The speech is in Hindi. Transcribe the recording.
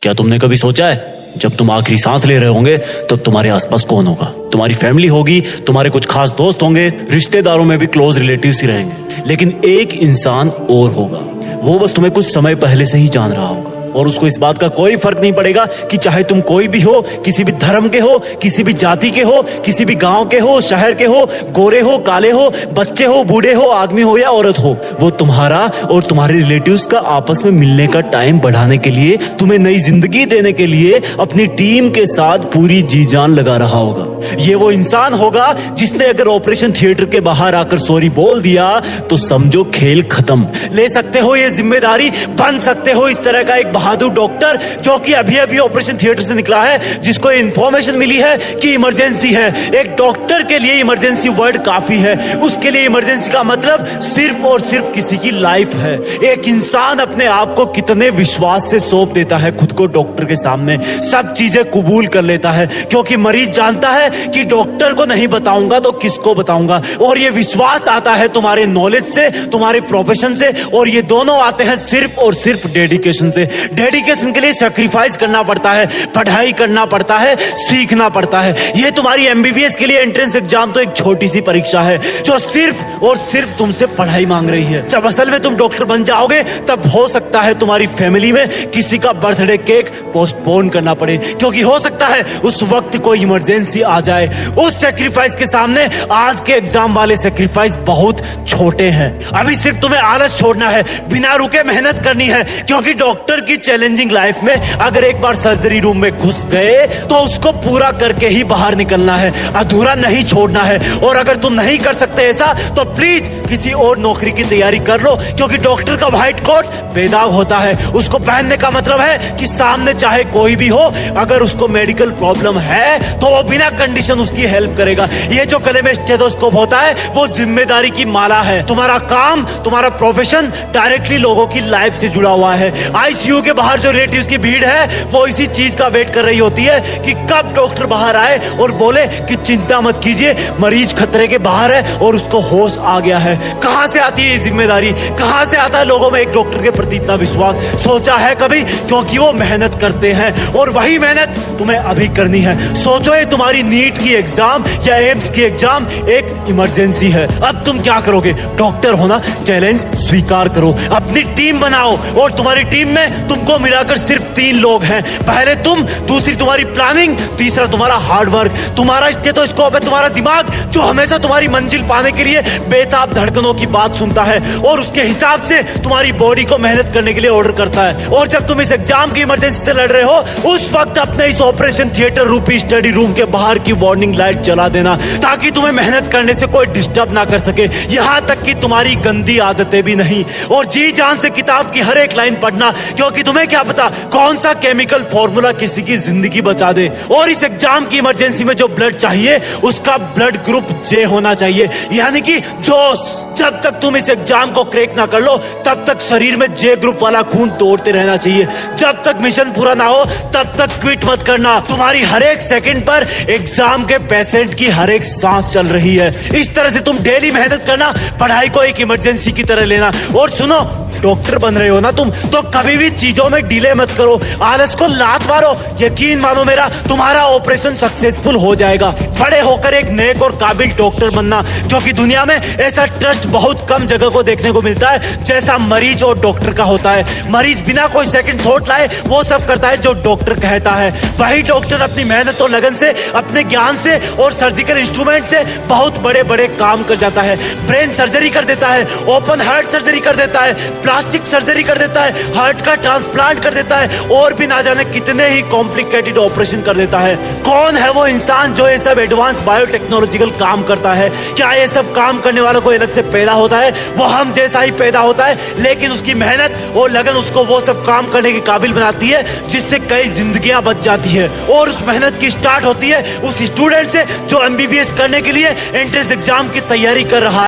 क्या तुमने कभी सोचा है जब तुम आखिरी सांस ले रहे होंगे तब तुम्हारे आसपास कौन होगा? तुम्हारी फैमिली होगी, तुम्हारे कुछ खास दोस्त होंगे, रिश्तेदारों में भी क्लोज रिलेटिव्स ही रहेंगे, लेकिन एक इंसान और होगा। वो बस तुम्हें कुछ समय पहले से ही जान रहा होगा और उसको इस बात का कोई फर्क नहीं पड़ेगा कि चाहे तुम कोई भी हो, किसी भी धर्म के हो, किसी भी जाति के हो, किसी भी गांव के हो, शहर के हो, गोरे हो, काले हो, बच्चे हो, बूढ़े हो, आदमी हो या औरत हो। वो तुम्हारा और तुम्हारे रिलेटिव्स का आपस में मिलने का टाइम बढ़ाने के लिए, तुम्हें नई जिंदगी देने के लिए अपनी टीम के साथ पूरी जी जान लगा रहा होगा। ये वो इंसान होगा जिसने अगर ऑपरेशन थिएटर के बाहर आकर सॉरी बोल दिया तो समझो खेल खत्म। ले सकते हो ये जिम्मेदारी, बन सकते हो इस तरह का एक बहादुर डॉक्टर जो कि अभी अभी ऑपरेशन थिएटर से निकला है, जिसको इंफॉर्मेशन मिली है कि इमरजेंसी है। एक डॉक्टर के लिए इमरजेंसी वर्ड काफी है। उसके लिए इमरजेंसी का मतलब सिर्फ और सिर्फ किसी की लाइफ है। एक इंसान अपने आप को कितने विश्वास से सौंप देता है खुद को डॉक्टर के सामने, सब चीजें कबूल कर लेता है क्योंकि मरीज जानता है कि डॉक्टर को नहीं बताऊंगा तो किसको बताऊंगा। और ये विश्वास आता है तुम्हारे नॉलेज से, तुम्हारे प्रोफेशन से, और ये दोनों आते हैं सिर्फ और सिर्फ डेडिकेशन से। डेडिकेशन के लिए सैक्रिफाइस करना पड़ता है, पढ़ाई करना पड़ता है, सीखना पड़ता है। ये तुम्हारी एमबीबीएस के लिए एंट्रेंस एग्जाम तो एक छोटी सी परीक्षा है जो सिर्फ और सिर्फ तुमसे पढ़ाई मांग रही है। जब असल में तुम डॉक्टर बन जाओगे तब हो सकता है तुम्हारी फैमिली में किसी का बर्थडे केक पोस्टपोन करना पड़े, क्योंकि हो सकता है उस वक्त कोई इमरजेंसी आ जाए। उस सैक्रिफाइस के सामने आज के एग्जाम वाले सैक्रिफाइस बहुत छोटे हैं। अभी सिर्फ तुम्हें आलस छोड़ना है, बिना रुके मेहनत करनी है, क्योंकि डॉक्टर की चैलेंजिंग लाइफ में अगर एक बार सर्जरी रूम में घुस गए तो उसको पूरा करके ही बाहर निकलना है, अधूरा नहीं छोड़ना है। और अगर तुम नहीं कर सकते ऐसा तो प्लीज किसी और नौकरी की तैयारी कर लो, क्योंकि डॉक्टर का व्हाइट कोट बेदाग होता है। उसको पहनने का मतलब है कि सामने चाहे कोई भी हो, अगर उसको मेडिकल प्रॉब्लम है तो वो बिना कंडीशन उसकी हेल्प करेगा। ये जो गले में स्टेथोस्कोप होता है वो जिम्मेदारी की माला है। तुम्हारा काम, तुम्हारा प्रोफेशन डायरेक्टली लोगों की लाइफ से जुड़ा हुआ है। आईसीयू के बाहर जो रिलेटिव्स की भीड़ है वो इसी चीज का वेट कर रही होती है कि कब डॉक्टर बाहर आए और बोले कि चिंता मत कीजिए, मरीज खतरे के बाहर है और उसको होश आ गया है। कहां से आती है ये जिम्मेदारी, कहां से आता है लोगों में एक डॉक्टर के प्रति इतना विश्वास? सोचा है कभी? क्योंकि वो मेहनत करते हैं और वही मेहनत तुम्हें अभी करनी है। सोचो ये तुम्हारी नीट की एग्जाम या एम्स की एग्जाम एक इमरजेंसी है। अब तुम क्या करोगे? डॉक्टर होना चैलेंज स्वीकार करो, अपनी टीम बनाओ और तुम्हारी टीम में तुमको मिलाकर सिर्फ 3 लोग हैं। पहले तुम, दूसरी तुम्हारी प्लानिंग, तीसरा तुम्हारा हार्डवर्क। तुम्हारा स्टेथोस्कोप है तुम्हारा दिमाग जो हमेशा तुम्हारी मंजिल पाने के लिए बेताब धड़कनों की बात सुनता है और उसके हिसाब से तुम्हारी बॉडी को मेहनत करने के लिए ऑर्डर करता है। और जब तुम इस एग्जाम की इमरजेंसी से लड़ रहे हो उस वक्त अपने इस ऑपरेशन थिएटर रूपी स्टडी रूम के बाहर की वार्निंग लाइट जला देना, ताकि तुम्हें मेहनत करने से कोई डिस्टर्ब ना कर सके, यहां तक कि तुम्हारी गंदी आदतें भी नहीं। और जी जान से किताब की हर एक लाइन पढ़ना, क्योंकि तुम्हें क्या पता कौन सा केमिकल फॉर्मूला किसी की जिंदगी बचा दे। और इस एग्जाम की इमरजेंसी में जो ब्लड चाहिए उसका ब्लड ग्रुप जे होना चाहिए, यानी कि जोश। जब तक तुम इस एग्जाम को क्रैक ना कर लो तब तक शरीर में जे ग्रुप वाला खून दौड़ते रहना चाहिए। जब तक मिशन पूरा ना हो तब तक क्विट मत करना। तुम्हारी हर एक सेकंड पर एग्जाम के पेशेंट की हर एक सांस चल रही है। इस तरह से तुम डेली मेहनत करना, पढ़ाई को एक इमरजेंसी की तरह लेना। और सुनो, डॉक्टर बन रहे हो ना तुम, तो कभी भी चीजों में डिले मत करो, आलस को लात मारो। यकीन मानो मेरा, तुम्हारा ऑपरेशन सक्सेसफुल हो जाएगा। बड़े होकर एक नेक और काबिल डॉक्टर बनना, क्योंकि दुनिया में ऐसा ट्रस्ट बहुत कम जगह को देखने को मिलता है जैसा मरीज और डॉक्टर का होता है। मरीज बिना कोई सेकंड थॉट लाए वो सब करता है जो डॉक्टर कहता है। वही डॉक्टर अपनी मेहनत और लगन से, अपने ज्ञान से और सर्जिकल इंस्ट्रूमेंट से बहुत बड़े बड़े काम कर जाता है। ब्रेन सर्जरी कर देता है, ओपन हार्ट सर्जरी कर देता है, प्लास्टिक सर्जरी कर देता है, हार्ट का ट्रांसप्लांट कर देता है और भी ना जाने कितने ही कॉम्प्लिकेटेड ऑपरेशन कर देता है। कौन है वो इंसान जो ये सब एडवांस बायोटेक्नोलॉजिकल काम करता है? क्या ये सब काम करने वालों को अलग से पैदा होता है? वो हम जैसा ही पैदा होता है, लेकिन उसकी मेहनत और लगन उसको वो सब काम करने के काबिल बनाती है जिससे कई जिंदगियां बच जाती है। और उस मेहनत की स्टार्ट होती है उस स्टूडेंट से जो एमबीबीएस करने के लिए एंट्रेंस एग्जाम की तैयारी कर रहा है।